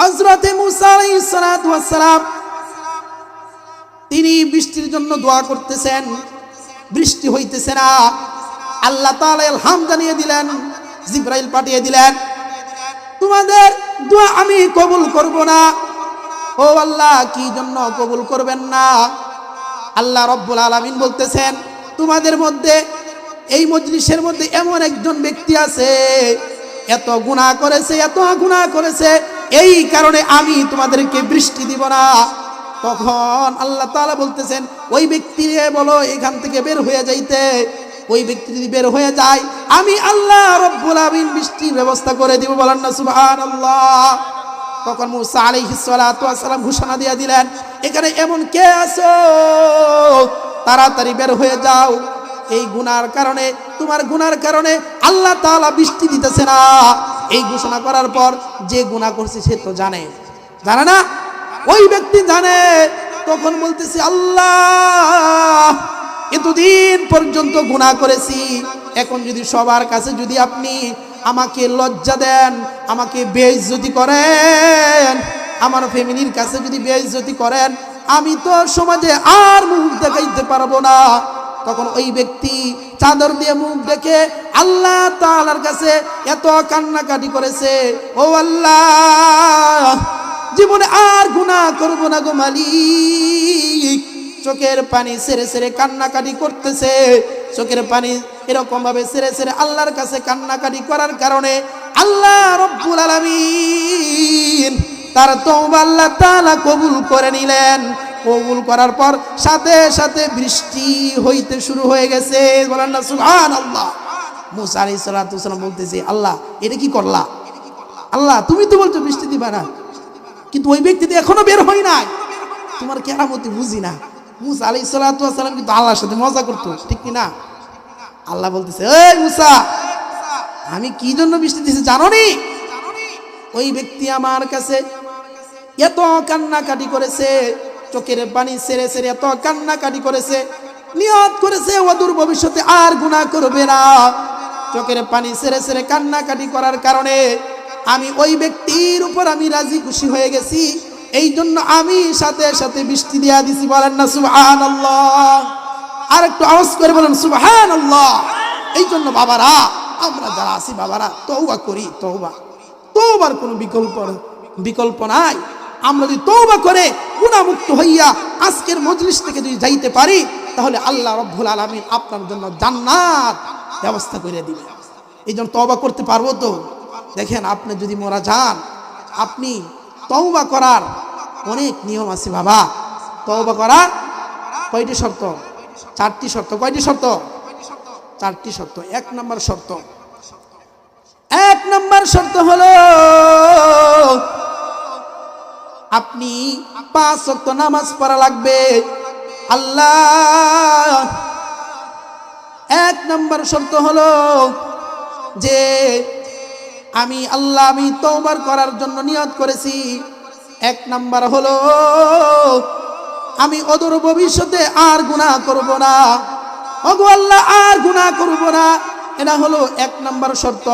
হযরতে মুসা আলাইহিস সালাতু ওয়াস সালাম তিনি বৃষ্টির জন্য দোয়া করতেছেন, বৃষ্টি হইতেছে না। আল্লাহ তাআলা ইলহাম জানিয়ে দিলেন, জিবরাইল পাঠিয়ে দিলেন, তোমাদের দোয়া আমি কবুল করব না। ও আল্লাহ, কি জন্য কবুল করবেন না? আল্লাহ রাব্বুল আলামিন বলতেছেন, তোমাদের মধ্যে, এই মজলিসের মধ্যে এমন একজন ব্যক্তি আছে, এত গুনাহ করেছে, এত গুনাহ করেছে, এই কারণে আমি তোমাদেরকে বৃষ্টি দিব না। তখন আল্লাহ তাআলা বলতেছেন, ওই ব্যক্তিরে বলো এখান থেকে বের হয়ে যাইতে। ওই ব্যক্তি যদি বের হয়ে যায়, আমি আল্লাহ রাব্বুল আলামিন বৃষ্টির ব্যবস্থা করে দিব। বলেন না সুবহানাল্লাহ। তখন মুসা আলাইহিস সালাতু ওয়াস সালাম ঘোষণা দিয়ে দিলেন, এখানে এমন কে আছো, তাড়াতাড়ি বের হয়ে যাও। এই গুনার কারণে, তোমার গুনার কারণে আল্লাহ তাআলা বৃষ্টি দিতেছে না। এই ঘোষণা করার পর যে গুনাহ করছে সে তো জানে না, ওই ব্যক্তি জানে। তখন বলতেছে, আল্লাহ, এতদিন পর্যন্ত গুনাহ করেছি, এখন যদি সবার কাছে যদি আপনি আমাকে লজ্জা দেন, আমাকে বেইজ্জতি করেন, আমার ফ্যামিলির কাছে যদি বেইজ্জতি করেন, আমি তো সমাজে আর মুখ দেখাইতে পারবো না। তখন ওই ব্যক্তি চাদর দিয়ে মুখ দেখে আল্লাহ তাআলার কাছে এত কান্নাকাটি করেছে, ও আল্লাহ, জীবনে আর গুনাহ করব না গো মালিক। চোখের পানি ছেড়ে ছেড়ে কান্নাকাটি করতেছে। চোখের পানি এরকম ভাবে ছেড়ে ছেড়ে আল্লাহর কাছে কান্নাকাটি করার কারণে আল্লাহ রাব্বুল আলামিন তার তওবা আল্লাহ তাআলা কবুল করে নিলেন। কবুল করার পর সাথে সাথে বৃষ্টি হইতে শুরু হয়ে গেছে। বলেন না সুবহানাল্লাহ। মুসা আলাইহিস সালাতু ওয়াস সালাম বলতেছে, আল্লাহ, এটা কি করলা? আল্লাহ, তুমি তো বলছো বৃষ্টি দিবা না, কিন্তু ওই ব্যক্তি তো এখনো বের হয় নাই, তোমার কেরামতি বুঝি না। মুসা আলাইহিস সালাতু ওয়াস সালাম কিন্তু আল্লাহর সাথে মজা করতো, ঠিক কি না? আল্লাহ বলতেছে, এই মুসা, আমি কি জন্য বৃষ্টি দিয়েছি জানো নি? ওই ব্যক্তি আমার কাছে এত কান্নাকাটি করেছে, চোখের পানি ছেড়ে ছেড়ে এত কান্নাকাটি করেছে, নিয়ত করেছে অদূর ভবিষ্যতে আর গুনাহ করবে না। চোখের পানি ছেড়ে ছেড়ে কান্নাকাটি করার কারণে আমি ওই ব্যক্তির উপর আমি রাজি খুশি হয়ে গেছি, এই জন্য আমি সাথে সাথে বৃষ্টি দিয়া দিছি। বলেন না সুবহানাল্লাহ। আর একটু আওয়াজ করে বলেন সুবহানাল্লাহ। এই জন্য বাবারা, আমরা যারা আছি বাবারা, তওবা করি। তওবার কোনো বিকল্প নাই। আমরা যদি তওবা করে গুনাহমুক্ত হইয়া আজকের মজলিস থেকে যদি যাইতে পারি, তাহলে আল্লাহ রাব্বুল আলামিন আপনার জন্য জান্নাত ব্যবস্থা করে দিবেন। এই জন্য তওবা করতে পারবো তো? দেখেন, আপনি যদি মারা যান, আপনি তওবা করার অনেক নিয়ম আছে বাবা। তওবা করার কয়টি শর্ত? 4টি শর্ত। কয়টি শর্ত? 4টি শর্ত। 1 নম্বর শর্ত হলো আপনি 5 ওয়াক্ত নামাজ পড়া লাগবে। আল্লাহ, 1 নম্বর শর্ত হলো যে আমি তওবা করার জন্য নিয়ত করেছি। 1 নম্বর হলো আমি অদূর ভবিষ্যতে আর গুনাহ করব না। ওগো আল্লাহ, আর গুনাহ করব না। এটা হলো 1 নম্বর শর্ত।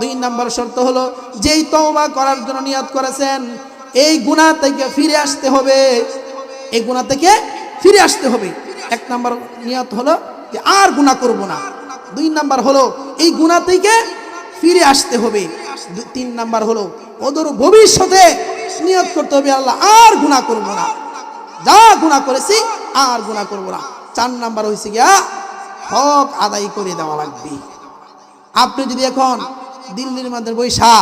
2 নম্বর শর্ত হলো যেই তওবা করার জন্য নিয়ত করেছেন, এই গুনাহ থেকে ফিরে আসতে হবে। এই গুনাহ থেকে ফিরে আসতে হবে। 1 নম্বর নিয়ত হলো যে আর গুনাহ করব না। 2 নম্বর হলো এই গুনাহ থেকে ফিরে আসতে হবে। 3 নম্বর হলো অদূর ভবিষ্যতে নিয়ত করতে হবে, আল্লাহ আর গুনাহ করব না, যা গুনাহ করেছি আর গুনাহ করব না। 4 নম্বর হইছে গিয়া হক আদায় করে দেওয়া লাগবে। আপনি যদি এখন দিল্লির মধ্যে বৈশা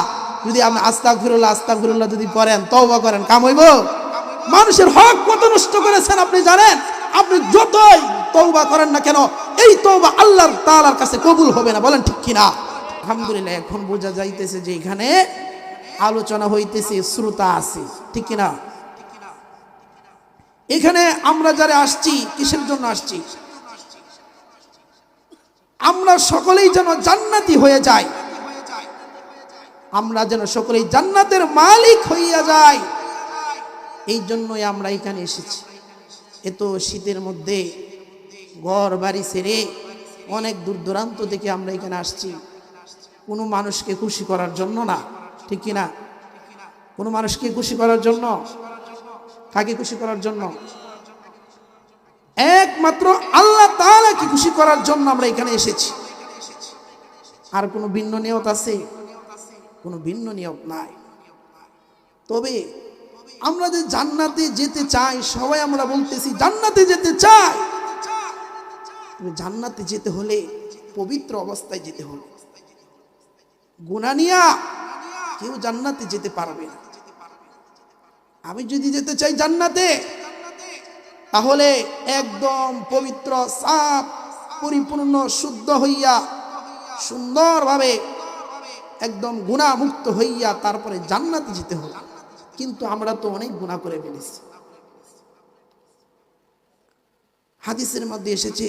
যদি আপনি আস্তাগফিরুল্লাহ যদি পড়েন, তওবা করেন, কাম হইব? মানুষের হক কত নষ্ট করেছেন আপনি জানেন? আপনি যতই তওবা করেন না কেন, এই তওবা আল্লাহ তাআলার কাছে কবুল হবে না। বলেন ঠিক কিনা? আলহামদুলিল্লাহ, এখন বোঝা যাইতেছে যে এখানে আলোচনা হইতেছে, শ্রোতা আছে, ঠিক কিনা? এখানে আমরা যারা আসছি, কিসের জন্য আসছি? আমরা সকলেই যেন জান্নাতি হয়ে যাই, আমরা যেন সকলেই জান্নাতের মালিক হইয়া যাই, এই জন্যই আমরা এখানে এসেছি। এত শীতের মধ্যে ঘর বাড়ি ছেড়ে অনেক দূর দূরান্ত থেকে আমরা এখানে আসছি, কোনো মানুষকে খুশি করার জন্য না, ঠিক কিনা? কোনো মানুষকে খুশি করার জন্য? কাকে খুশি করার জন্য? একমাত্র আল্লাহ তাআলাকে খুশি করার জন্য আমরা এখানে এসেছি। আর কোনো ভিন্ন নিয়ত আছে? কোনো ভিন্ন নিয়ত নাই। তবে আমরা যে জান্নাতে যেতে চাই, সবাই আমরা বলতেছি জান্নাতে যেতে চাই। জান্নাতে যেতে হলে পবিত্র অবস্থায় যেতে হবে। গুনাহ নিয়া কেউ জান্নাতে যেতে পারবে না। আমি যদি যেতে চাই জান্নাতে, তাহলে একদম পবিত্র, সাফ, পরিপূর্ণ, শুদ্ধ হইয়া, সুন্দরভাবে একদম গুনাহ মুক্ত হইয়া তারপরে জান্নাতে যেতে হবে। কিন্তু আমরা তো অনেক গুনাহ করে ফেলেছি। হাদিসের মধ্যে এসেছে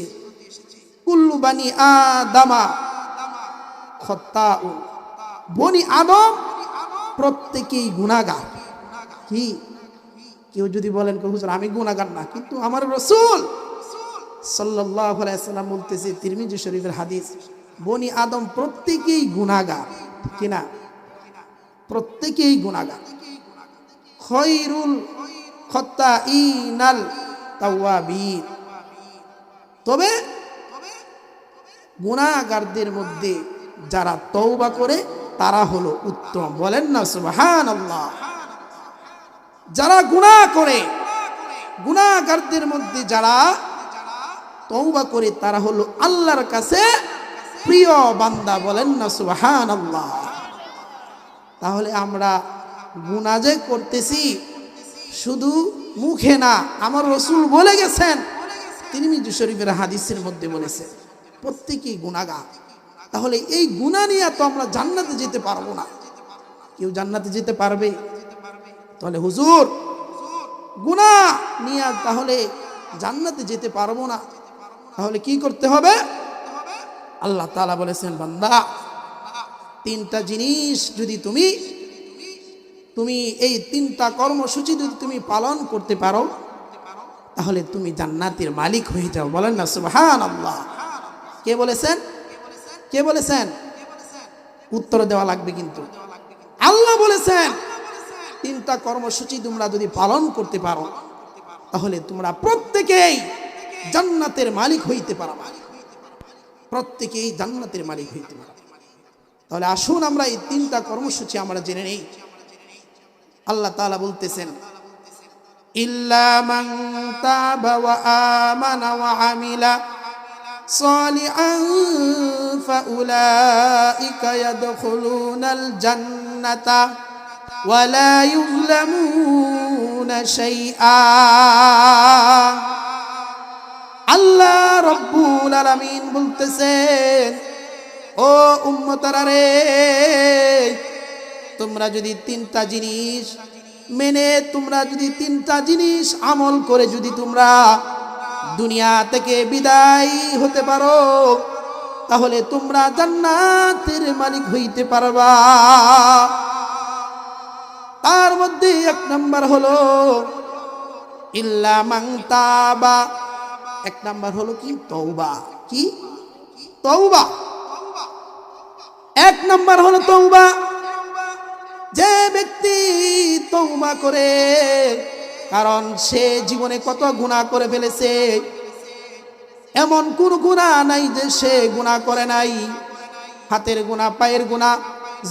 কুল্লু বানি আদামা খাত্তাউন, বনি আদম প্রত্যেকেই গুনাহগার। কি কেউ যদি বলেন হুজুর আমি গুনাহগার না, কিন্তু আমার রাসূল সাল্লাল্লাহু আলাইহি ওয়াসাল্লাম বলতেছে, তিরমিজি শরীফের হাদিস, বনি আদম প্রত্যেকেই গুনাহগার। কিনা? প্রত্যেকেই গুনাহগার। খয়রুল খাত্তাইনাল তাওয়াবিন, তবে গুনাহগারদের মধ্যে যারা তওবা করে তারা হলো উত্তম। বলেন না সুবহানাল্লাহ। যারা গুনাহ করে, গুনাহগারদের মধ্যে যারা তওবা করে তারা হলো আল্লাহর কাছে প্রিয় বান্দা। বলেন না সুবহানাল্লাহ। তাহলে আমরা গুনাহ যে করতেছি শুধু মুখে না, আমার রাসূল বলে গেছেন, তিরমিজি শরীফের হাদিসের মধ্যে বলেছেন প্রত্যেকেই গুনাহগার। তাহলে এই গুনাহ নিয়ে তো আমরা জান্নাতে যেতে পারবো না। কেউ জান্নাতে যেতে পারবে? তাহলে হুজুর গুনাহ নিয়ে তাহলে জান্নাতে যেতে পারবো না, তাহলে কি করতে হবে? আল্লাহ তাআলা বলেছেন, বান্দা তিনটা জিনিস যদি তুমি এই তিনটা কর্মসূচি যদি তুমি পালন করতে পারো, তাহলে তুমি জান্নাতের মালিক হয়ে যাও। বলেন না সুবহানাল্লাহ। কে বলেছেন? কে বলেছেন? উত্তর দেওয়া লাগবে কিন্তু। আল্লাহ বলেছেন তিনটা কর্মসূচি তোমরা যদি পালন করতে পারো, তাহলে তোমরা প্রত্যেকেই জান্নাতের মালিক হইতে পারবে। প্রত্যেকেই জান্নাতের মালিক হইতে পারবে। তাহলে আসুন আমরা এই তিনটা কর্মসূচি আমরা জেনে নেই। আল্লাহ তাআলা বলতেছেন, ইল্লা মান তাবা ওয়া আমানা ওয়া আমিলা সালিহান ফাউলাইকা ইয়াদখুলুনাল জান্নাতা ওয়া লা ইউযলামুনা শাইআ। আল্লাহ রাব্বুল আলামিন বলতেছেন, ও উম্মতারা রে, তোমরা যদি তিনটা জিনিস মেনে, তোমরা যদি তিনটা জিনিস আমল করে যদি তোমরা দুনিয়া থেকে বিদায় হতে পারো, তাহলে তোমরা জান্নাতের মালিক হইতে পারবা। তার মধ্যে এক নাম্বার হলো ইল্লা মান তাবা। এক নাম্বার হলো কি? তওবা। কি? তওবা। এক নাম্বার হলো তওবা। যে ব্যক্তি তওবা করে, কারণ সে জীবনে কত গুনাহ করে ফেলেছে, এমন কোন গুনাহ নাই যে সে গুনাহ করে নাই। হাতের গুনাহ, পায়ের গুনাহ,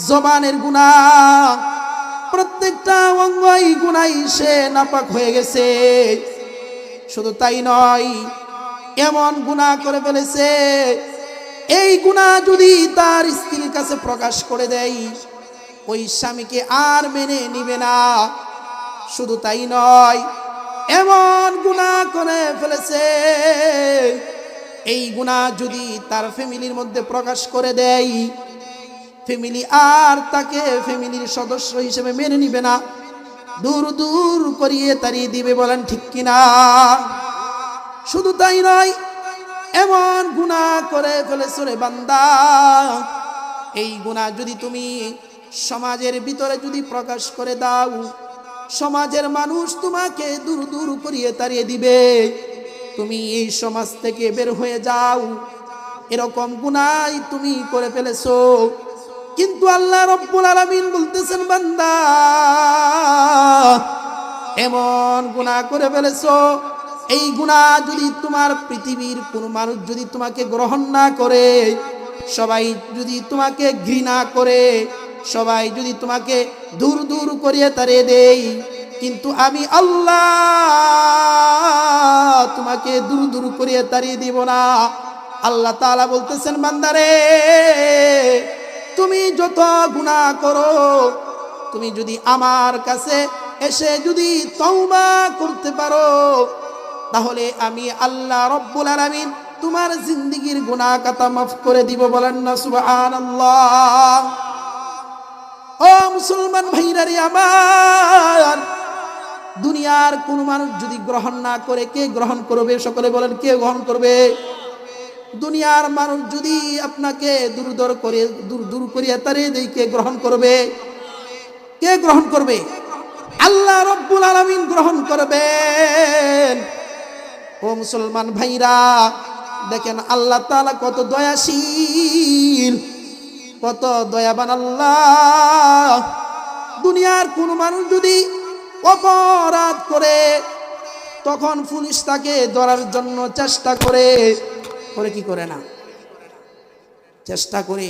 জবানের গুনাহ, প্রত্যেকটা অঙ্গই গুনাই সে নাপাক হয়ে গেছে। শুধু তাই নয়, এমন গুনাহ করে ফেলেছে, এই গুনাহ যদি তার স্ত্রীর কাছে প্রকাশ করে দেয়, ওই স্বামীকে আর মেনে নিবে না। শুধু তাই নয়, এমন গুনাহ করে ফেলেছে, এই গুনাহ যদি তার ফ্যামিলির মধ্যে প্রকাশ করে দেয়, ফ্যামিলি আর তাকে ফ্যামিলির সদস্য হিসেবে মেনে নিবে না, দূর দূর করিয়ে তাড়িয়ে দিবে। বলেন ঠিক কিনা? শুধু তাই নয়, এমন গুনাহ করে ফেলেছো রে বান্দা, এই গুনাহ যদি তুমি সমাজের ভিতরে যদি প্রকাশ করে দাও, সমাজের মানুষ তোমাকে দূর দূর করিয়ে তাড়িয়ে দিবে, তুমি এই সমাজ থেকে বের হয়ে যাও। এরকম গুনাহ তুমি করে ফেলেছো, কিন্তু আল্লাহ রব্বুল আলামিন বলতেছেন, বান্দা এমন গুনাহ করে ফেলেছো, এই গুনাহ যদি তোমার পৃথিবীর কোন মানুষ যদি তোমাকে গ্রহণ না করে, সবাই যদি তোমাকে ঘৃণা করে, সবাই যদি তোমাকে দূর দূর করিয়ে তাড়িয়ে দেই, কিন্তু আমি আল্লাহ তোমাকে দূর দূর করিয়ে তাড়িয়ে দিব না। আল্লাহ তাআলা বলতেছেন, বান্দারে তুমি যত গুনাহ করো, তুমি যদি আমার কাছে এসে যদি তওবা করতে পারো, তাহলে আমি আল্লাহ রব্বুল আলামিন তোমার জিন্দেগীর গুনাহ খাতা মাফ করে দিব। বলেন না সুবহানাল্লাহ। ও মুসলমান ভাইরা রে আমার, দুনিয়ার কোন মানুষ যদি গ্রহণ না করে, কে গ্রহণ করবে? সকলে বলেন, কে গ্রহণ করবে? দুনিয়ার মানুষ যদি আপনাকে দূর দূর করে দূর দূর করিয়া তাড়িয়ে দেয়, কে গ্রহণ করবে? কে গ্রহণ করবে? আল্লাহ রব্বুল আলামিন গ্রহণ করবেন। ও মুসলমান ভাইরা, দেখেন আল্লাহ তাআলা কত দয়াশীল, কত দয়াবান আল্লাহ। দুনিয়ার কোন মানুষ যদি অপরাধ করে, তখন পুলিশ তাকে ধরার জন্য চেষ্টা করে, কি করে না? চেষ্টা করে।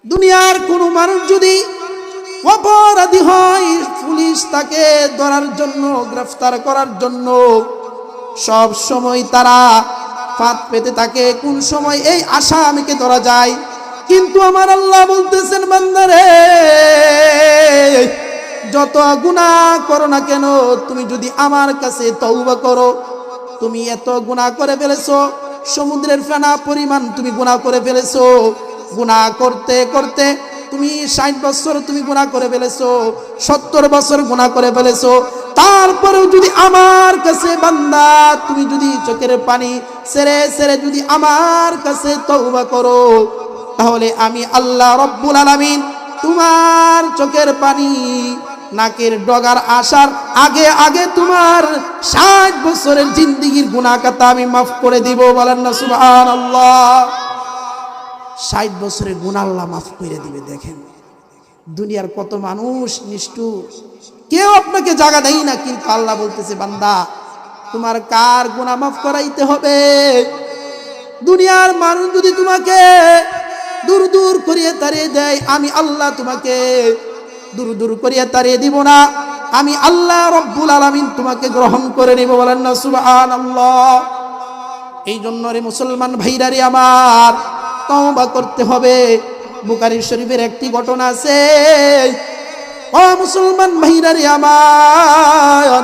দুনিয়ার কোন মানুষ যদি অপরাধী হয়, পুলিশ তাকে ধরার জন্য, গ্রেফতার করার জন্য সব সময় তারা ফাঁদ পেতে থাকে, কোন সময় এই আসামিকে ধরা যায়। কিন্তু আমার আল্লাহ বলতেছেন, বান্দারে যত গুনাহ করো না কেন, তুমি যদি আমার কাছে তওবা করো, তুমি এত গুনাহ করে ফেলেছো, সমুদ্রের ফেনা পরিমাণ তুমি গুনাহ করে ফেলেছো। গুনাহ করতে করতে তুমি 60 বছর তুমি গুনাহ করে ফেলেছো, 70 বছর গুনাহ করে ফেলেছো। তারপরেও যদি আমার কাছে বান্দা তুমি যদি চোখের পানি ছেড়ে ছেড়ে যদি আমার কাছে তওবা করো, তাহলে আমি আল্লাহ রব্বুল আলামিন তোমার চোখের পানি নাকের ডগার আসার আগে আগে তোমার 60 বছরের জিন্দেগীর গুনাহ খাতা আমি মাফ করে দিব। বলেন না সুবহানাল্লাহ। 60 বছরের গুনাহ আল্লাহ মাফ করে দিবে। দেখেন দুনিয়ার কত মানুষ নিষ্ঠুর, কেউ আপনাকে জায়গা দেয় না, কিন্তু আল্লাহ বলতেছে, বান্দা তোমার কার গুনাহ মাফ করাইতে হবে? দুনিয়ার মানুষ যদি তোমাকে দূর দূর করিয়ে তাড়িয়ে দেয়, আমি আল্লাহ তোমাকে দূর দূর করিয়ে তাড়িয়ে দিব না। আমি আল্লাহ রব্বুল আলামিন তোমাকে গ্রহণ করে নিব। বলেন না সুবহানাল্লাহ। এই জন্য রে মুসলমান ভাইরা রে আমার, তওবা করতে হবে। বুখারী শরীফের একটি ঘটনা আছে। ও মুসলমান ভাইরা রে আমার,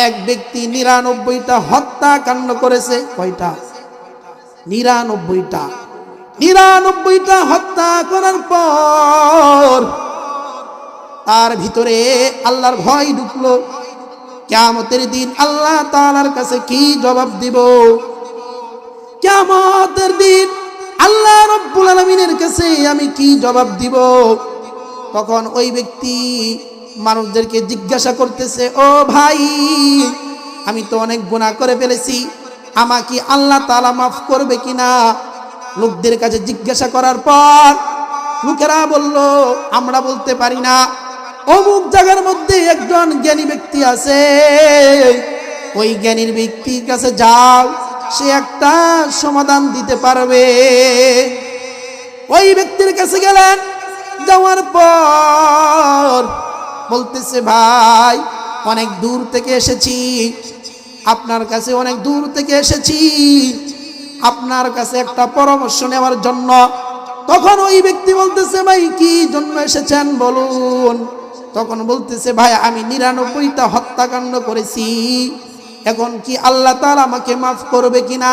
এক ব্যক্তি 99টা হত্যাকাণ্ড করেছে। কয়টা? 99টা। 99টা হত্যা করার পর তার ভিতরে আল্লাহর ভয় ঢুকলো। কিয়ামতের দিন আল্লাহ তাআলার কাছে কি জবাব দিব? কিয়ামতের দিন আল্লাহ রব্বুল আলামিনের কাছে আমি কি জবাব দিব? তখন ওই ব্যক্তি মানুষদেরকে জিজ্ঞাসা করতেছে, ও ভাই, আমি তো অনেক গুনাহ করে ফেলেছি, আমাকে আল্লাহ তাআলা মাফ করবে কিনা? লোকদের কাছে জিজ্ঞাসা করার পর লোকেরা বলল, আমরা বলতে পারি না। অমুক জায়গার মধ্যে একজন জ্ঞানী ব্যক্তি আছে, ওই জ্ঞানীর ব্যক্তির কাছে যাও, সে একটা সমাধান দিতে পারবে। ওই ব্যক্তির কাছে গেলেন, যাওয়ার পর বলতেছে, ভাই অনেক দূর থেকে এসেছি, আপনার কাছে অনেক দূর থেকে এসেছি, আপনার কাছে একটা পরামর্শ নেওয়ার জন্য। তখন ওই ব্যক্তি বলতেছে, ভাই কি জন্য এসেছেন বলুন। তখন বলতেছে, ভাই আমি 99টা হত্যাকাণ্ড করেছি, এখন কি আল্লাহ তাআলা আমাকে মাফ করবে কিনা?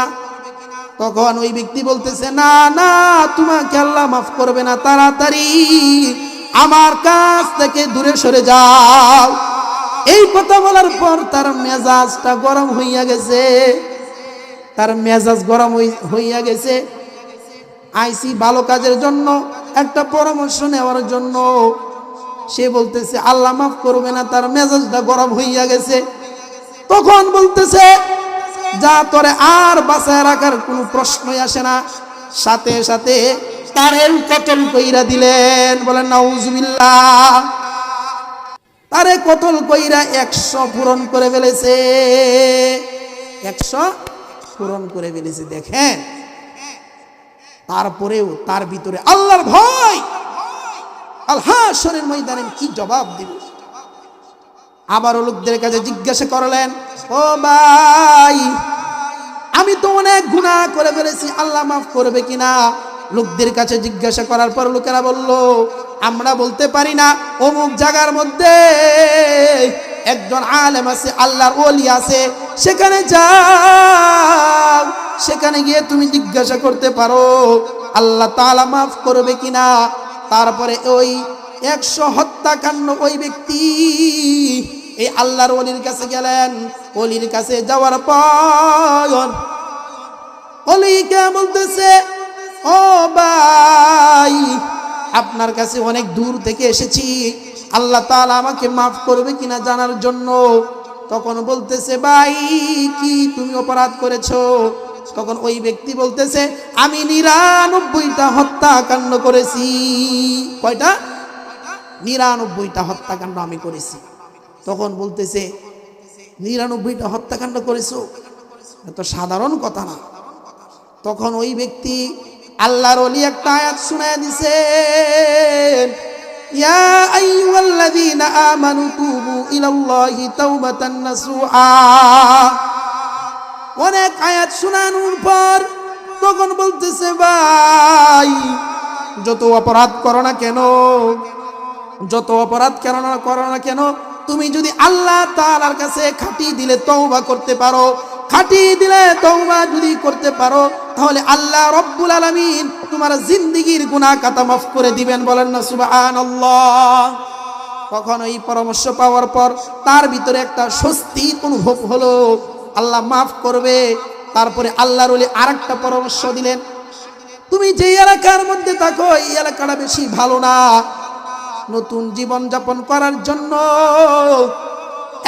তখন ওই ব্যক্তি বলতেছে, না না, তোমাকে আল্লাহ মাফ করবে না, তাড়াতাড়ি আমার কাছ থেকে দূরে সরে যাও। এই কথা বলার পর তার মেজাজটা গরম হইয়া গেছে, তার মেজাজ গরম হইয়া গেছে। আইসি ভালো কাজের জন্য, একটা পরামর্শ নেওয়ার জন্য। সে বলতেছে আল্লাহ মাফ করবে না, তার মেজাজটা গরম হইয়া গেছে। তখন বলতেছে, যা তোরে আর বাঁচায় রাখার কোনো প্রশ্নই আসে না। সাথে সাথে তারেও কতল কইরা দিলেন। বলেন নাউজুবিল্লাহ। তারে কতল কইরা 100 পূরণ করে ফেলেছে, 100 পূরণ করে ফেলেছে। দেখেন, তারপরেও তার ভিতরে আল্লাহর ভয়। আল হাশরের ময়দানে কি জবাব দিবে? আবার লোকদের কাছে জিজ্ঞাসা করলেন, ও ভাই, আমি তো অনেক গুনাহ করে ফেলেছি, আল্লাহ মাফ করবে কিনা? লোকদের কাছে জিজ্ঞাসা করার পর লোকেরা বলল, আমরা বলতে পারি না। অমুক জায়গার মধ্যে একজন আলেম আছে, আল্লাহর ওলি আছে, সেখানে যাও, সেখানে গিয়ে তুমি জিজ্ঞাসা করতে পারো আল্লাহ তাআলা মাফ করবে কিনা। তারপরে ওই 100 হত্যাকাণ্ড ওই ব্যক্তি এই আল্লাহর ওলির কাছে গেলেন। ওলির কাছে যাওয়ার পর ওলিকে বলতেছে, ও ভাই, আপনার কাছে অনেক দূর থেকে এসেছি, আল্লাহ তাআলা আমাকে মাফ করবে কিনা জানার জন্য। তখন বলতেছে, ভাই, কি তুমি অপরাধ করেছো? তখন ওই ব্যক্তি বলতেছে, আমি 99টা হত্যাকাণ্ড করেছি। কয়টা? 99টা হত্যাকাণ্ড আমি করেছি। তখন বলতেছে, 99টা হত্যাকাণ্ড করেছো? এত সাধারণ কথা না। তখন ওই ব্যক্তি আল্লাহর ওলি একটা আয়াত শুনায়া দিছেন, ইয়া আইয়ুহাল্লাযীনা আমানু তুবু ইলাল্লাহি তাওবাতান নাসুআ। অনেক আয়াত শোনানোর পর তখন বলতেছে, ভাই, যত অপরাধ করো না কেন, যত অপরাধ করো না কেন, তুমি যদি আল্লাহ তাআলার কাছে খাঁটি দিলে তওবা করতে পারো, খাঁটি দিলে তওবা যদি করতে পারো, তাহলে আল্লাহ রব্বুল আলামিন তোমার জিন্দেগীর গুনাহ খাতা মাফ করে দিবেন। বলেন না সুবহানাল্লাহ। তখন এই পরামর্শ পাওয়ার পর তার ভিতরে একটা স্বস্তির অনুভব হলো, আল্লাহ মাফ করবে। তারপরে আল্লাহর ওলি আরেকটা পরামর্শ দিলেন, তুমি যে এলাকার মধ্যে থাকো এই এলাকাটা বেশি ভালো না, নতুন জীবন যাপন করার জন্য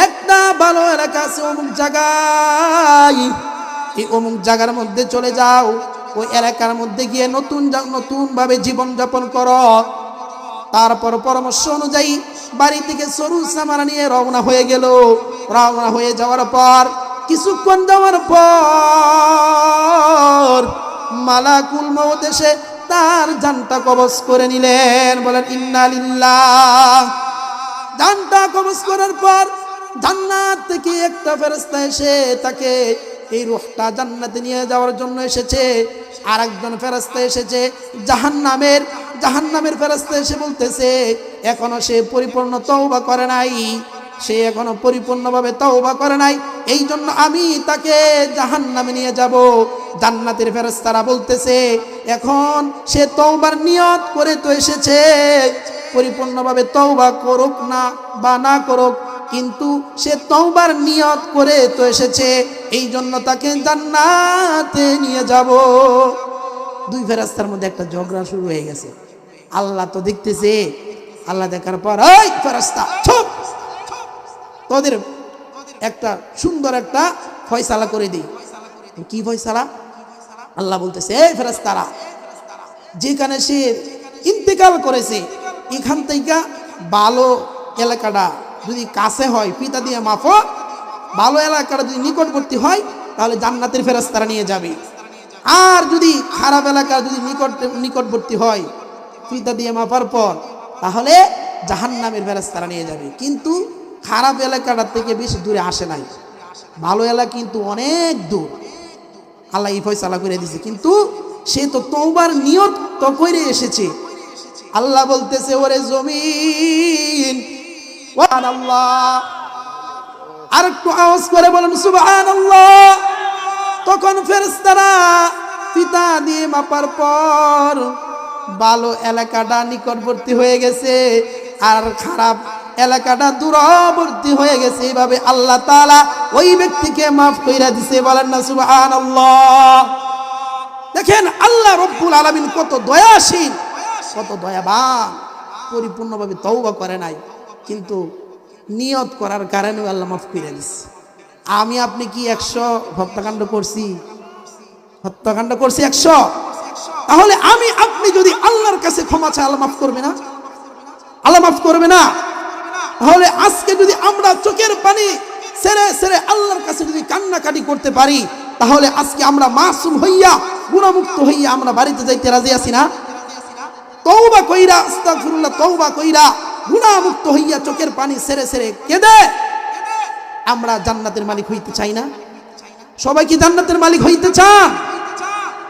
একটা ভালো এলাকা আছে অমুক জায়গায়, এই অমুক জায়গার মধ্যে চলে যাও, ওই এলাকার মধ্যে গিয়ে নতুন ভাবে জীবন যাপন করো। তারপর পরামর্শ অনুযায়ী বাড়ি থেকে সরু সামানা নিয়ে রওনা হয়ে গেল। রওনা হয়ে যাওয়ার পর কিছুক্ষণ যাওয়ার পর মালাকুল মউত এসে তার জানটা কবজ করে নিলেন। বলেন ইন্না লিল্লাহ। জানটা কবজ করার পর জান্নাত থেকে একটা ফেরেশতা এসে তাকে এই রূহটা জান্নাতে নিয়ে যাওয়ার জন্য এসেছে। আর একজন ফেরেশতা এসেছে জাহান্নামের ফেরেশতা এসে বলতেছে, এখনো সে পরিপূর্ণ তওবা করে নাই, সে এখনো পরিপূর্ণভাবে তওবা করে নাই, এই জন্য আমি তাকে জাহান্নামে নিয়ে যাব। জান্নাতের ফেরেশতারা বলতেছে, এখন সে তওবার নিয়ত করে তো এসেছে, পরিপূর্ণভাবে তওবা করুক না বা না করুক, কিন্তু সে তওবার নিয়ত করে তো এসেছে, এই জন্য তাকে জান্নাতে নিয়ে যাব। দুই ফেরেশতার মধ্যে একটা ঝগড়া শুরু হয়ে গেছে। আল্লাহ তো দেখতেছে। আল্লাহ দেখার পর, এই ফেরেশতা চুপ, তোদের একটা সুন্দর একটা ফয়সালা করে দিই। কি ফয়সালা? আল্লাহ বলতেছে, এই ফেরেশতারা, যেখানে সে ইন্তেকাল করেছে এখান থেকে ভালো এলাকাটা যদি কাছে হয় ফিতা দিয়ে মাপো, ভালো এলাকাটা যদি নিকটবর্তী হয় তাহলে জান্নাতের ফেরেশতারা নিয়ে যাবে। আর যদি খারাপ এলাকা যদি নিকটবর্তী হয় ফিতা দিয়ে মাপার পর তাহলে জাহান্নামের ফেরেশতারা নিয়ে যাবে। কিন্তু খারাপ এলাকাটার থেকে বেশি দূরে আসে নাই, ভালো এলাকা কিন্তু অনেক দূর। আল্লাহ এই ফয়সালা করে দিয়েছে, কিন্তু সে তো তওবার নিয়ত তো করে এসেছে। আল্লাহ বলতেছে, ওরে জমিন, সুবহানাল্লাহ, আর একটু আওয়াজ করে বলেন সুবহানাল্লাহ। তখন ফেরেশতারা ফিতা দিয়ে মাপার পর ভালো এলাকাটা নিকটবর্তী হয়ে গেছে আর খারাপ এলাকাটা দূরবর্তী হয়ে গেছে। এইভাবে আল্লাহ তাআলা ওই ব্যক্তিকে মাফ কইরা দিছে। বলেন না সুবহানাল্লাহ। দেখেন আল্লাহ রব্বুল আলামিন কত দয়াশীল, কত দয়াবান। পরিপূর্ণভাবে তওবা করে নাই, কিন্তু নিয়ত করার কারণে আল্লাহ মাফ কইরা দিছে। আমি আপনি কি 100 হত্যাকাণ্ড করছি? 100? তাহলে আমি আপনি যদি আল্লাহর কাছে ক্ষমা চাই, আল্লাহ মাফ করবে না? আল্লাহ মাফ করবে না? তাহলে আজকে যদি আমরা চোখের পানি ছেড়ে ছেড়ে আল্লাহর কাছে যদি কান্নাকাটি করতে পারি, তাহলে আজকে আমরা মাসুম হইয়া গুনাহমুক্ত হইয়া আমরা বাড়িতে যাইতে রাজি আছি না? তওবা কইরা, আস্তাগফিরুল্লাহ, তওবা কইরা গুনাহমুক্ত হইয়া চোখের পানি ছেড়ে ছেড়ে কেঁদে আমরা জান্নাতের মালিক হইতে চাই না? সবাই কি জান্নাতের মালিক হইতে চান?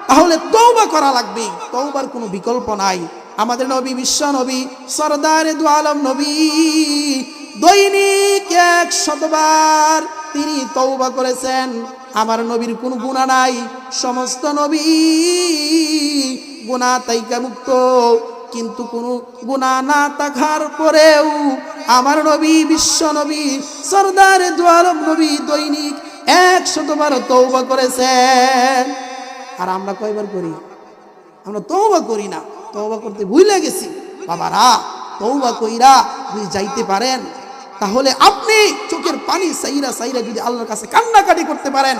তাহলে তওবা করা লাগবে, তওবার কোনো বিকল্প নাই। আমাদের নবী, বিশ্ব নবী, সরদারে দু আলম নবী দৈনিক 100 বার তিনি তওবা করেছেন। আমার নবীর কোনো গুনাহ নাই, সমস্ত নবী গুনাহ থেকে মুক্ত, কিন্তু কোনো গুনাহ না থাকার পরেও আমার নবী, বিশ্ব নবী, সরদারে দু আলম নবী দৈনিক 100 বার তওবা করেছেন। আর আমরা কয়বার করি? আমরা তওবা করি না, তওবা করতে ভুলে গেছি। বাবারা, তওবা কইরা যদি যাইতে পারেন, তাহলে আপনি চোখের পানি সাইরা সাইরা যদি আল্লাহর কাছে কান্নাকাটি করতে পারেন,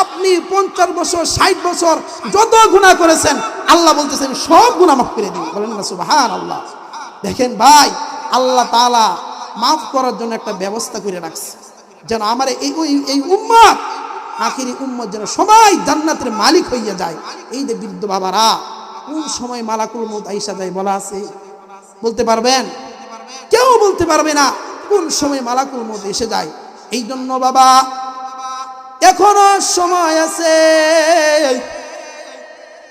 আপনি 50 বছর 60 বছর যত গুনাহ করেছেন আল্লাহ বলতেছেন সব গুনাহ মাফ করে দিবেন। বলেন না সুবহানাল্লাহ? দেখেন ভাই, আল্লাহ তাআলা মাফ করার জন্য একটা ব্যবস্থা করে রাখছে, যেন আমার এই উম্মত, আখিরি উম্মত যেন সবাই জান্নাতের মালিক হইয়া যায়। এই যে বৃদ্ধ বাবারা, কোন সময় মালাকুল মউত আইসা যায় বলা আছে? বলতে পারবেন? কেউ বলতে পারবে না কোন সময় মালাকুল মউত এসে যায়। এই জন্য বাবা, এখনো সময় আছে।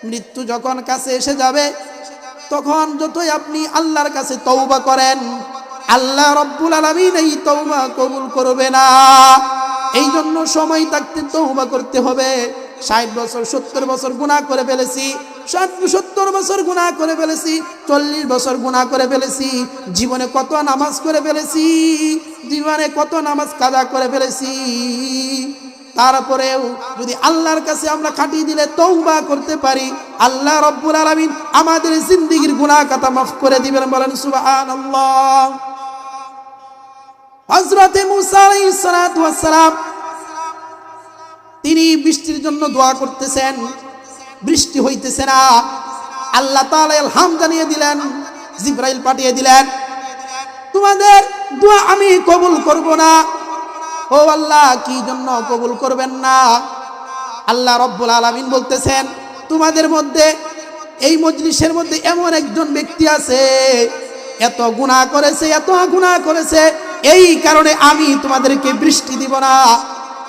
মৃত্যু যখন কাছে এসে যাবে, তখন যতই আপনি আল্লাহর কাছে তওবা করেন, আল্লাহ রব্বুল আলামিন এই তওবা কবুল করবে না। এই জন্য সময় থাকতে তওবা করতে হবে। 60 বছর 70 বছর গুনাহ করে ফেলেছি, 70 বছর গুনাহ করে ফেলেছি, 40 বছর গুনাহ করে ফেলেছি, জীবনে কত নামাজ করে ফেলেছি, জীবনে কত নামাজ কাজা করে ফেলেছি। তারপরেও যদি আল্লাহর কাছে আমরা খাটি দিলে তওবা করতে পারি, আল্লাহ রব্বুল আলামিন আমাদের জিন্দেগীর গুনাহ খাতা মাফ করে দিবেন। বলেন সুবহানাল্লাহ। হযরতে মুসা আলাইহিস সালাতু ওয়াস সালাম তিনি বৃষ্টির জন্য দোয়া করতেছেন, বৃষ্টি হইতেছে না। আল্লাহ তাআলা ইলহাম জানিয়ে দিলেন, জিবরাইল পাঠিয়ে দিলেন, তোমাদের দোয়া আমি কবুল করব না। ও আল্লাহ, কি জন্য কবুল করবেন না? আল্লাহ রব্বুল আলামিন বলতেছেন, তোমাদের মধ্যে, এই মজলিসের মধ্যে এমন একজন ব্যক্তি আছে, এত গুনাহ করেছে, এত গুনাহ করেছে, এই কারণে আমি তোমাদেরকে বৃষ্টি দিব না।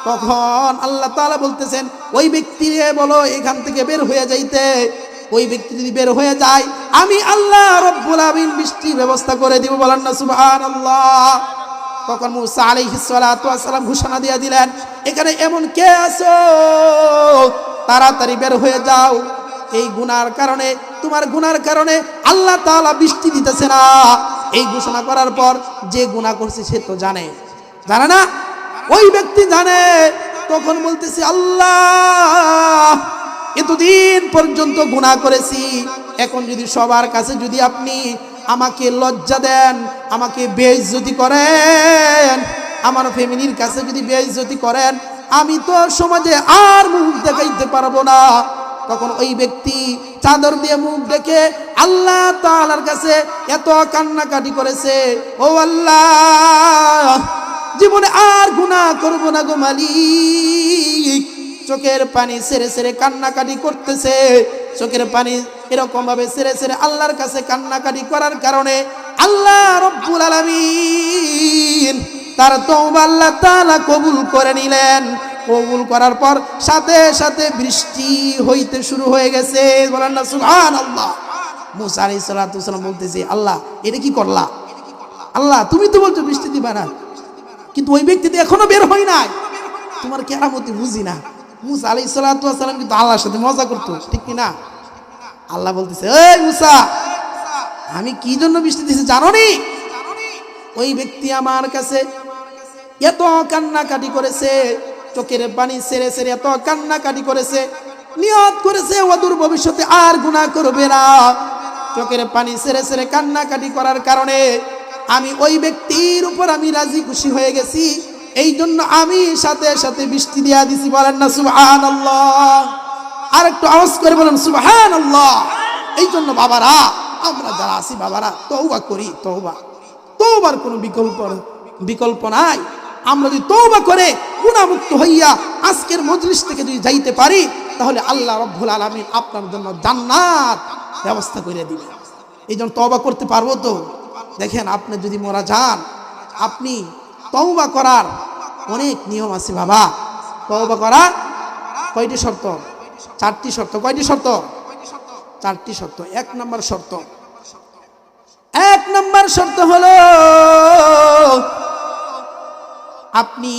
তখন আল্লাহ তাআলা বলতেছেন, ওই ব্যক্তিরে বলো এখান থেকে বের হয়ে যাইতে। ওই ব্যক্তি যদি বের হয়ে যায়, আমি আল্লাহ রব্বুল আলামিন বৃষ্টির ব্যবস্থা করে দিব। বলেন না সুবহানাল্লাহ। তখন মুসা আলাইহিস সালাতু ওয়াস সালাম ঘোষণা দিয়ে দিলেন, এখানে এমন কে আছো, তাড়াতাড়ি বের হয়ে যাও। এই গুনার কারণে, তোমার গুনার কারণে আল্লাহ তাআলা বৃষ্টি দিতেছে না। এই ঘোষণা করার পর যে গুনাহ করছে সে তো জানে না? ওই ব্যক্তি জানে। তখন বলতেছি, আল্লাহ, এতদিন পর্যন্ত গুনাহ করেছি, এখন যদি সবার কাছে যদি আপনি আমাকে লজ্জা দেন, আমাকে বেইজ্জতি করেন, আমার ফ্যামিলির কাছে যদি বেইজ্জতি করেন, আমি তো সমাজে আর মুখ দেখাইতে পারবো না। তখন ওই ব্যক্তি চাদর দিয়ে মুখ ডেকে আল্লাহ তাআলার কাছে এত কান্নাকাটি করেছে, ও আল্লাহ, জীবনে আর গুনাহ করব না গো মালিক। চোখের পানি ছেড়ে ছেড়ে কান্নাকাটি করতেছে। চোখের পানি এরকম ভাবে ছেড়ে ছেড়ে আল্লাহর কাছে কান্নাকাটি করার কারণে আল্লাহ রব্বুল আলামিন তার তওবা আল্লাহ তাআলা কবুল করে নিলেন। কবুল করার পর সাথে সাথে বৃষ্টি হইতে শুরু হয়ে গেছে। বলেন না সুবহানাল্লাহ। মুসা আলাইহিস সালাতু ওয়াস সালাম বলতেছে, আল্লাহ, এটা কি করলা? আল্লাহ, তুমি তো বলছো বৃষ্টি দিবা না, কিন্তু ওই ব্যক্তি তো এখনো বের হয় নাই, তোমার কেরামতি বুঝি না। মুসা আলাইহিস সালাতু ওয়াস সালাম কিন্তু আল্লাহর সাথে মজা করতো, ঠিক কি না? আল্লাহ বলতেছে, এই মুসা, আমি কি জন্য বৃষ্টি দিয়েছি জানো নি? ওই ব্যক্তি আমার কাছে এত কান্নাকাটি করেছে, চোখের পানি ছেড়ে ছেড়ে এত কান্নাকাটি করেছে, নিয়ত করেছে অদূর ভবিষ্যতে আর গুনাহ করবে না। চোখের পানি ছেড়ে ছেড়ে কান্নাকাটি করার কারণে আমি ওই ব্যক্তির উপর আমি রাজি খুশি হয়ে গেছি, এই জন্য আমি সাথে সাথে বৃষ্টি দিয়া দিছি। বলেন না সুবহানাল্লাহ। আর একটু আওয়াজ করে বলেন সুবহানাল্লাহ। এই জন্য বাবারা, আমরা যারা আছি বাবারা, তওবা করি। তওবার কোনো বিকল্প নাই। আমরা যদি তওবা করে গুনাহমুক্ত হইয়া আজকের মজলিস থেকে যদি যাইতে পারি, তাহলে আল্লাহ রাব্বুল আলামিন আপনার জন্য জান্নাত ব্যবস্থা করে দিবেন। এই জন্য তওবা করতে পারবো তো? দেখেন, আপনি যদি মারা যান, আপনি তওবা করার অনেক নিয়ম আছে বাবা। তওবা করার কয়টি শর্ত? 4টি শর্ত। কয়টি শর্ত? 4টি শর্ত। 1 নম্বর শর্ত হলো আপনি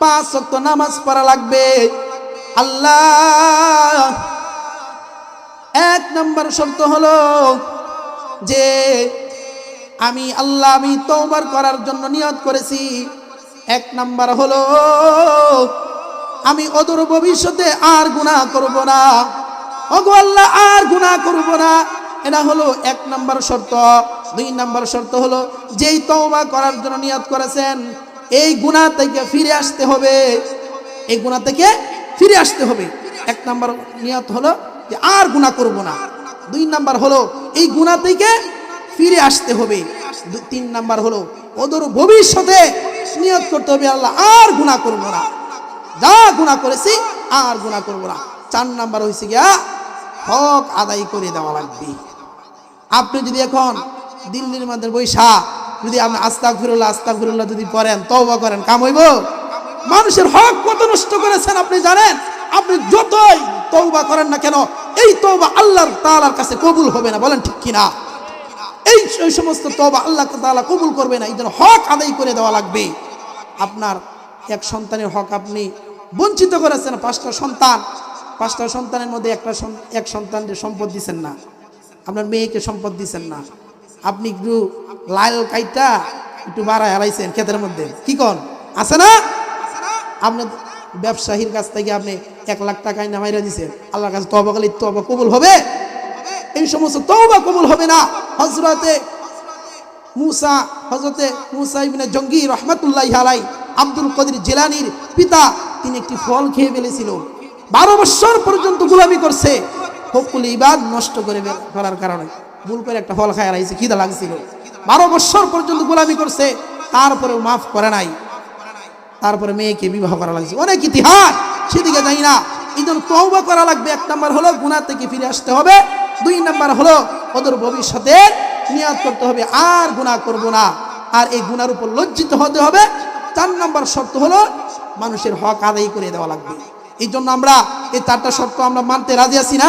5 ওয়াক্ত নামাজ পড়া লাগবে। আল্লাহ 1 নম্বর শর্ত হলো যে আমি তওবা করার জন্য নিয়ত করেছি। 1 নম্বর হলো আমি অদূর ভবিষ্যতে আর গুনাহ করব না। ওগো আল্লাহ, আর গুনাহ করব না। এটা হলো 1 নম্বর শর্ত। 2 নম্বর শর্ত হলো যেই তওবা করার জন্য নিয়ত করেছেন, এই গুনাহ থেকে ফিরে আসতে হবে। এই গুনাহ থেকে ফিরে আসতে হবে। 1 নম্বর নিয়ত হলো যে আর গুনাহ করব না। 2 নম্বর হলো এই গুনাহ থেকে ফিরে আসতে হবে। 3 নম্বর হলো অদূর ভবিষ্যতে নিয়ত করতে হবে, আল্লাহ আর গুনাহ করব না, যা গুনাহ করেছি আর গুনাহ করব না। 4 নম্বর হইছে গিয়া হক আদায় করে দেওয়া লাগবে। আপনি যদি এখন দিল্লির মধ্যে বৈশা যদি আপনি আস্তাগফিরুল্লাহ যদি পড়েন, তওবা করেন, কাম হইব? মানুষের হক কত নষ্ট করেছেন আপনি জানেন? আপনি যতই তওবা করেন না কেন, এই তওবা আল্লাহ তাআলার কাছে কবুল হবে না। বলেন ঠিক কিনা? এই সমস্ত তওবা আল্লাহ তাআলা কবুল করবে না। এই জন্য হক আদায় করে দেওয়া লাগবে। আপনার 1 সন্তানের হক আপনি বঞ্চিত করেছেন। 5টা সন্তানের মধ্যে এক সন্তানকে সম্পদ দিচ্ছেন না, আপনার মেয়েকে সম্পদ দিচ্ছেন না। আপনি একটু লাল কাইটা একটু বাড়ায় হারাইছেন ক্ষেতের মধ্যে, কি কন আছে না? আপনি ব্যবসায়ীর কাছ থেকে আপনি 1 লাখ টাকা নামাইরা দিচ্ছেন, আল্লাহর কাছে তওবা করলে তওবা কবুল হবে? এই সমস্ত তওবা কবুল হবে না। হযরতে মুসা ইবনে জঙ্গি রাহমাতুল্লাহি আলাইহি, আব্দুল কাদের জিলানীর পিতা, তিনি একটি ফল খেয়ে ফেলেছিল। 12 বছর পর্যন্ত গোলামি করছে, হকুল ইবাদ নষ্ট করে ফেলার কারণে ভুল করে একটা ফল খায় রাইছে, খিদা লাগছিল। 12 বছর পর্যন্ত গোলামি করছে, তারপরেও মাফ করে নাই। তারপরে মেয়েকে বিবাহ করা লাগছে। অনেক ইতিহাস, সেদিকে যাই না। এই জন্য তওবা করা লাগবে। 1 নম্বর হলো গুনাহ থেকে ফিরে আসতে হবে। 2 নম্বর হলো অদূর ভবিষ্যতে নিয়ত করতে হবে আর গুনাহ করব না, আর এই গুনার উপর লজ্জিত হতে হবে। 4 নম্বর শর্ত হলো মানুষের হক আদায় করে দেওয়া লাগবে। এই জন্য আমরা এই 4টা শর্ত আমরা মানতে রাজি আছি না?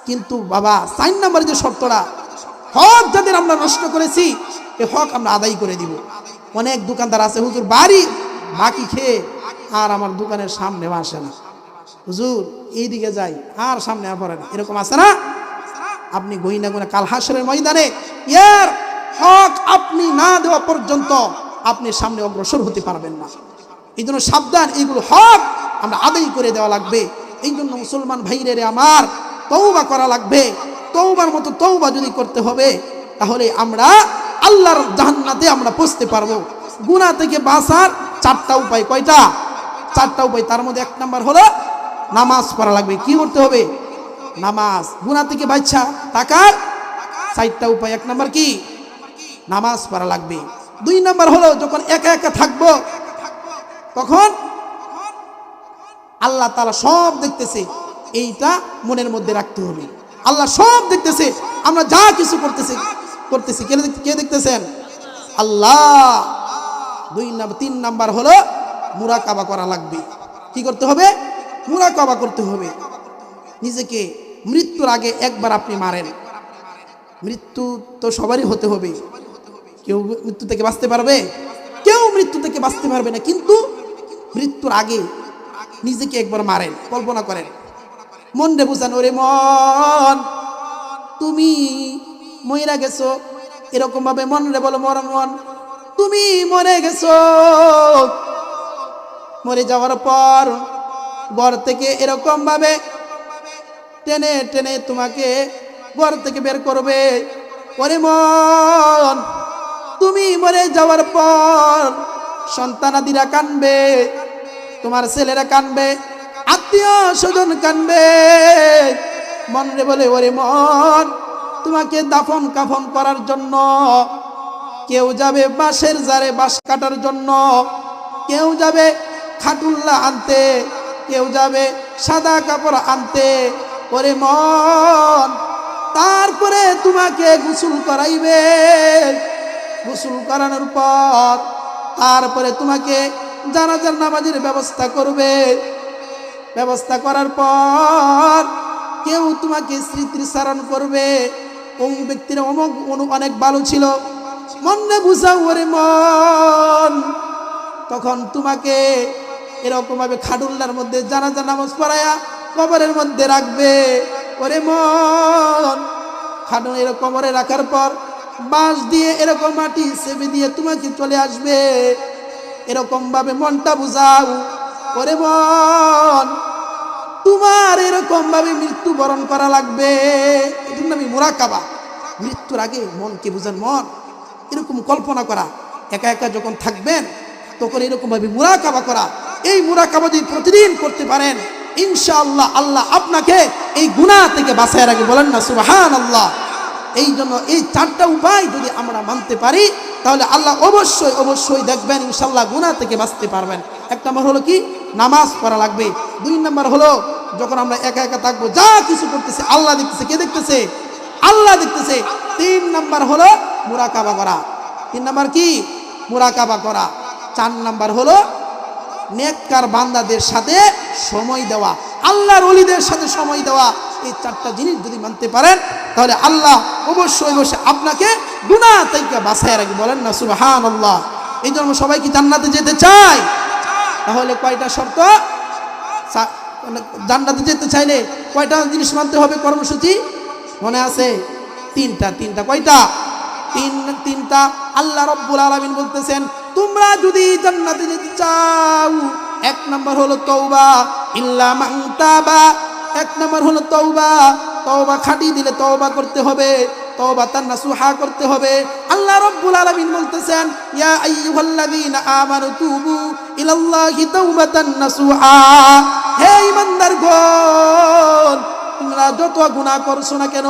কিন্তু বাবা 4 নম্বর যে শর্তটা, হক যাদের আমরা নষ্ট করেছি, এই হক আমরা আদায় করে দিব। অনেক দোকানদার আছে, হুজুর বাড়ি বাকি খেয়ে আর আমার দোকানের সামনে আসে না, হুজুর এইদিকে যাই আর সামনে পড়ে না, এরকম আছে না? আপনি গইনা কাল হাসরের ময়দানে এর হক আপনি না দেওয়া পর্যন্ত আপনি সামনে অগ্রসর হতে পারবেন না। এই জন্য সাবধান, এইগুলো হক আমরা আদায় করে দেওয়া লাগবে। এই জন্য মুসলমান ভাইরে আমার তওবা করা লাগবে। তওবার মতো তওবা যদি করতে হবে, তাহলে আমরা আল্লাহর জান্নাতে আমরা পৌঁছতে পারবো। গুনাহ থেকে বাঁচার 4টা উপায়। কয়টা? 4টা উপায়। তার মধ্যে 1 নম্বর হলো নামাজ পড়া লাগবে। কি করতে হবে? নামাজ। গুনাহ থেকে বাঁচা থাকার 4টা উপায়। 1 নম্বর কি? নামাজ পড়া লাগবে। 2 নম্বর হলো যখন একা একা থাকবো, তখন আল্লাহ তাআলা সব দেখতেছে, এইটা মনের মধ্যে রাখতে হবে। আল্লাহ সব দেখতেছে, আমরা যা কিছু করতেছি। কে দেখতেছেন? আল্লাহ। 3 নাম্বার হলো মুরাকাবা করা লাগবে। কি করতে হবে? মুরাকাবা করতে হবে। নিজেকে মৃত্যুর আগে একবার আপনি মারেন। মৃত্যু তো সবারই হতে হবে। কেউ মৃত্যু থেকে বাঁচতে পারবে? কেউ মৃত্যু থেকে বাঁচতে পারবে না। কিন্তু মৃত্যুর আগে নিজেকে একবার মারেন, কল্পনা করেন, মন রে বুঝান, ওরে মন তুমি মইরা গেছো, এরকম ভাবে মন রে বলো, মন তুমি মরে গেছো। মরে যাওয়ার পর ঘর থেকে এরকম ভাবে টেনে টেনে তোমাকে ঘর থেকে বের করবে। ওরে মন তুমি মরে যাওয়ার পর সন্তানাদিরা কানবে, তোমার ছেলেরা কানবে, আত্মীয় স্বজন কানবে, মন রে বলে, ওরে মন, তোমাকে দাফন কাফন করার জন্য কেউ যাবে বাঁশের জারে বাঁশ কাটার জন্য, কেউ যাবে খাটুল্লা আনতে, কেউ যাবে সাদা কাপড় আনতে। ওরে মন, তারপরে তোমাকে গোসল করাইবে, গোসল করানোর পর তারপরে তোমাকে জানাজার নামাজের ব্যবস্থা করবে। ব্যবস্থা করার পর কেউ তোমাকে স্মৃতিচারণ করবে, অমুক ব্যক্তির অমুক অনেক ভালো ছিল, মনে বুঝাও ওরে মন। তখন তোমাকে এরকম ভাবে খাডুল্লার মধ্যে জানাজা নামাজ পড়ায়া কবরের মধ্যে রাখবে। ওরে মন, খাডুল এরকম কবরে রাখার পর বাঁশ দিয়ে এরকম মাটি চেপে দিয়ে তোমাকে চলে আসবে। এরকম ভাবে মনটা বুঝাও। ওরে মন, তোমার এরকম ভাবে মৃত্যুবরণ করা লাগবে। এই জন্য আমি মুরাকাবা, মৃত্যুর আগে মনকে বুঝান। মন এরকম কল্পনা করা, একা একা যখন থাকবেন তখন এরকম ভাবে মুরাকাবা করা। এই মুরাকাবা যদি প্রতিদিন করতে পারেন, ইনশাআল্লাহ আল্লাহ আপনাকে এই গুনাহ থেকে বাঁচায় রাখবে। বলেন না সুবহানাল্লাহ। এই জন্য এই চারটা উপায় যদি আমরা মানতে পারি, তাহলে আল্লাহ অবশ্যই অবশ্যই দেখবেন ইনশাআল্লাহ গুনাহ থেকে বাঁচতে পারবেন। এক নম্বর হলো কি, নামাজ পড়া লাগবে। দুই নম্বর হলো, যখন আমরা একা একা থাকবো, যা কিছু করতেছে আল্লাহ দেখতেছে। কে দেখতেছে? আল্লাহ দেখতেছে। তিন নম্বর হলো মুরাকাবা করা। তিন নম্বর কি? মুরাকাবা করা। চার নম্বর হলো নেককার বান্দাদের সাথে সময় দেওয়া, আল্লাহর ওলিদের সাথে সময় দেওয়া। এই চারটা জিনিস যদি মানতে পারেন, তাহলে আল্লাহ অবশ্যই অবশ্যই আপনাকে গুনাহ থেকে বাঁচায় রাখবে। বলেন না সুবহানাল্লাহ। এই জন্য সবাই কি জান্নাতে যেতে চায়? তাহলে কয়টা শর্ত? জান্নাতে যেতে চাইলে কয়টা জিনিস মানতে হবে? কর্মসূচি মনে আছে? তিনটা। কয়টা? তিনটা। আল্লাহ রাব্বুল আলামিন বলতেছেন, তোমরা যদি জান্নাতে যেতে চাও, এক নম্বর হলো তওবা, ইল্লা মান তাবা। এক নম্বর হলো তওবা। তওবা খাঁটি দিলে তওবা করতে হবে, তওবাতান নাসুহা করতে হবে। আল্লাহ রাব্বুল আলামিন বলতেছেন, ইয়া আইয়ুহাল্লাযীনা আমানু তুবু ইলাল্লাহি তাওবাতান নাসুহা। হে ঈমানদারগণ, তোমরা যত গুনাহ করছো না কেন,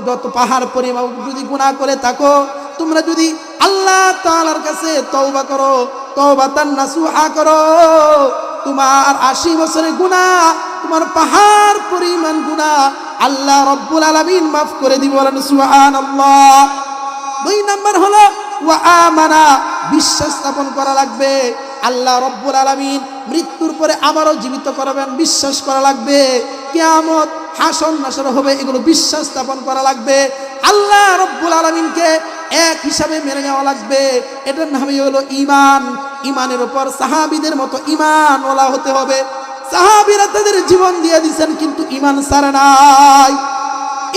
যত পাহাড় পরিমাণ যদি গুনাহ করে থাকো, তোমরা যদি আল্লাহ তাআলার কাছে তওবা করো, তওবাতান নাসুহা করো, তোমার 80 বছরের গুনাহ, তোমার পাহাড় পরিমাণ গুনাহ আল্লাহ রাব্বুল আলামিন মাফ করে দিবেন। বলেন সুবহানাল্লাহ। দুই নাম্বার হলো ওয়া আমানা, বিশ্বাস স্থাপন করা লাগবে। আল্লাহ রাব্বুল আলামিন মৃত্যুর পরে আবারও জীবিত করবেন, বিশ্বাস করা লাগবে। কিয়ামত, হাসর নাসর হবে, এগুলো বিশ্বাস স্থাপন করা লাগবে। আল্লাহ রাব্বুল আলামিনকে এক হিসাবে মেনে নেওয়া লাগবে। এটার নামই হলো ঈমান। ঈমানের উপর সাহাবীদের মতো ঈমানওয়ালা হতে হবে। সাহাবীরা তাদের জীবন দিয়ে দিয়েছেন, কিন্তু ঈমান ছাড়ে নাই।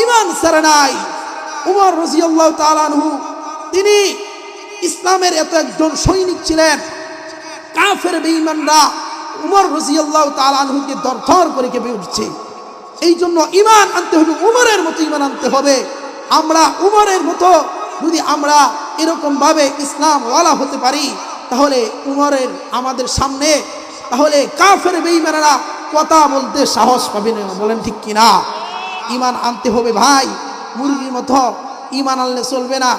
ঈমান ছাড়ে নাই। উমর রাদিয়াল্লাহু তাআলা আনহু, তিনি ইসলামের এত একজন সৈনিক ছিলেন। কাফের বেঈমানরা উমর রাদিয়াল্লাহু তাআলা আনহুকে দরদর করে কেঁপে উঠছে। এই জন্য ঈমান আনতে হবে, উমরের মতো ঈমান আনতে হবে। আমরা উমরের মতো যদি আমরা এরকম ভাবে ইসলাম ওয়ালা হতে পারি, তাহলে উমরের আমাদের সামনে, তাহলে কাফের বেঈমানরা কথা বলতে সাহস পাবে না। বলেন ঠিক কিনা? ঈমান আনতে হবে ভাই। মুরগির মতো ঈমান আনলে চলবে না,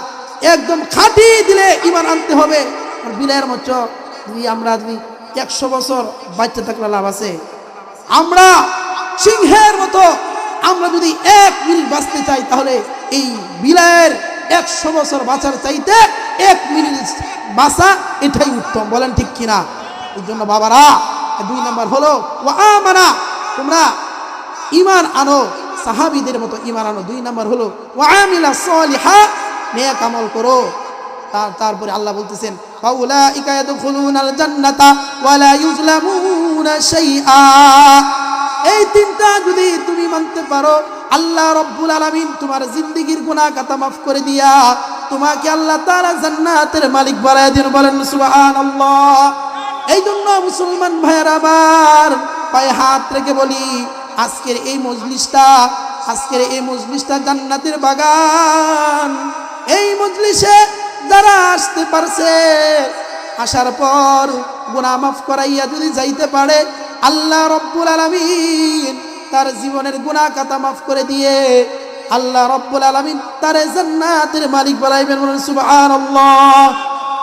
একদম খাঁটি দিলে ঈমান আনতে হবে। আর বিলাইয়ের মতো যদি আমরা 100 বছর বাচ্চা থাকলে লাভ আছে? আমরা সিংহের মতো আমরা যদি 1 মিনিট বাঁচতে চাই, তাহলে এই বিলাইয়ের 100 বছর বাঁচার চাইতে 1 মিনিট বাঁচা এটাই উত্তম। বলেন ঠিক কিনা? এই জন্য বাবারা, 2 নম্বর হলো ওয়া আমানা, তোমরা ঈমান আনো, সাহাবীদের মতো ঈমান আনো। 2 নম্বর হলো ওয়া আমিলা সলিহা, নেক আমল করো। তারপরে আল্লাহ বলতেছেন, ফাউলাইকা ইয়াদখুলুনাল জান্নাতা ওয়া লা ইউজলামুনা শাইআ। এই তিনটা যদি তুমি মানতে পারো, আল্লাহ রাব্বুল আলামিন তোমার জিন্দেগীর গুনাহ খাতা মাফ করে দিয়া তোমাকে আল্লাহ তাআলা জান্নাতের মালিক বানায় দেন। বলেন সুবহানাল্লাহ। এই জন্য মুসলমান ভাইয়েরা আমার, পায়ে হাত রেখে বলি, আজকের এই মজলিসটা জান্নাতের বাগান। এই মজলিসে যারা আসতে পারছে, আসার পর গুনাহ মাফ করাইয়া যদি যাইতে পারে, আল্লাহ রাব্বুল আলামিন তার জীবনের গুনাহ খাতা মাফ করে দিয়ে আল্লাহ রাব্বুল আলামিন তার জান্নাতের মালিক বানাইবেন। বলেন সুবহানাল্লাহ।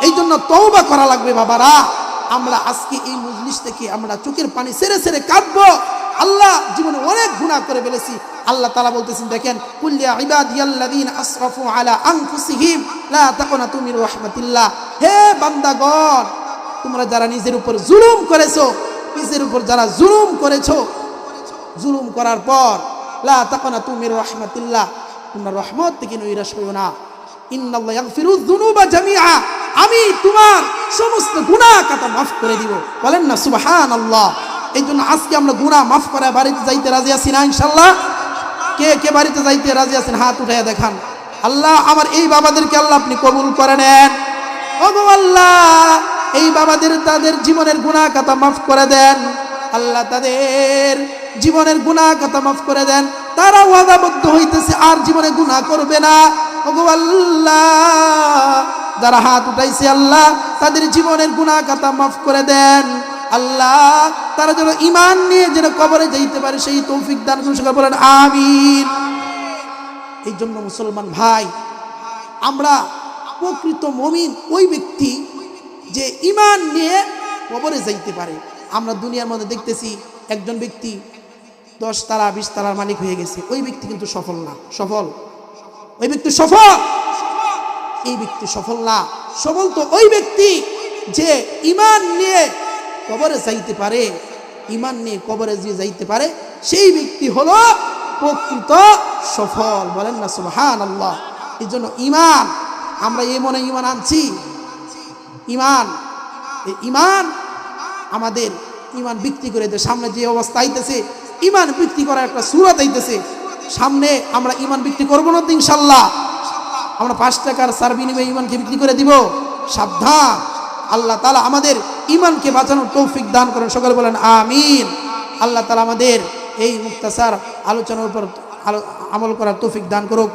এই জন্য তওবা করা লাগবে বাবারা। আমরা আজকে এই মজলিস থেকে আমরা চোখের পানি ছেড়ে ছেড়ে কাঁদবো। আল্লাহ জীবনে অনেক গুনাহ করে ফেলেছি। আল্লাহ তাআলা বলতেছেন, দেখেন, কুল ইয়া ইবাদিয়াল্লাযীনা আসরাফু আলা আনফুসিহিম লা তাকুনাতু মির রাহমাতিল্লাহ। হে বান্দাগণ, তোমরা যারা নিজের উপর জুলুম করেছো, নিজের উপর যারা জুলুম করেছো, জুলুম করার পর লা তাকুনাতু মির রাহমাতিল্লাহ, তোমরা রহমত থেকে নৈরাশ হইও না। ইন্নাল্লাহা ইয়াগফিরুয যুনুবা জামিআ, আমি তোমার সমস্ত গুনাহ খাতা মাফ করে দিব। বলেন না সুবহানাল্লাহ। এই জন্য আজকে আমরা গুনাহ মাফ করে বাড়িতে যাইতে রাজি আছি না ইনশাআল্লাহ? কে কে বাড়িতে যাইতে রাজি আছেন হাত উঠাইয়া দেখান। আল্লাহ আমার এই বাবাদেরকে আল্লাহ আপনি কবুল করে নেন। ওগো আল্লাহ, এই বাবাদের তাদের জীবনের গুনাহ খাতা মাফ করে দেন। আল্লাহ তাদের জীবনের গুনাহ খাতা মাফ করে দেন। তারা ওয়াদাবদ্ধ হইতেছে আর জীবনে গুনাহ করবে না। ওগো আল্লাহ, যারা হাত উঠাইছে আল্লাহ তাদের জীবনের গুনাহ খাতা মাফ করে দেন। আল্লাহ তারা যেন ঈমান নিয়ে যেন কবরে যাইতে পারে সেই তৌফিক দান করুন। সকলে বলেন আমিন। এই জন্য মুসলমান ভাই, আমরা প্রকৃত মুমিন ওই ব্যক্তি যে ঈমান নিয়ে কবরে যাইতে পারে। আমরা দুনিয়ার মধ্যে দেখতেছি একজন ব্যক্তি 10 তালা 20 তালার মালিক হয়ে গেছে, ওই ব্যক্তি কিন্তু সফল না। সফল ওই ব্যক্তি সফল, এই ব্যক্তি সফল না। সফল তো ওই ব্যক্তি যে ঈমান নিয়ে কবরে যাইতে পারে। ঈমান নিয়ে কবরে যে যাইতে পারে সেই ব্যক্তি হলো প্রকৃত সফল। বলেন না সুবহানাল্লাহ। এই জন্য ঈমান, আমরা এই মনে ঈমান আনছি। ঈমান, এই ঈমান আমাদের ঈমান বিক্রি করে দেয়। সামনে যে অবস্থা আইতেছে, ঈমান বিক্রি করার একটা সূরত আইতেছে সামনে। আমরা ঈমান বিক্রি করবো না তো ইনশাআল্লাহ। আমরা 5 টাকার সার বিনিময়ে ঈমানকে বিক্রি করে দিব? সাবধান। আল্লাহ তাআলা আমাদের ঈমানকে বাঁচানোর তৌফিক দান করেন। সকলে বলেন আমিন। আল্লাহ তাআলা আমাদের এই মুক্তাসার আলোচনার উপর আমল করার তৌফিক দান করুক।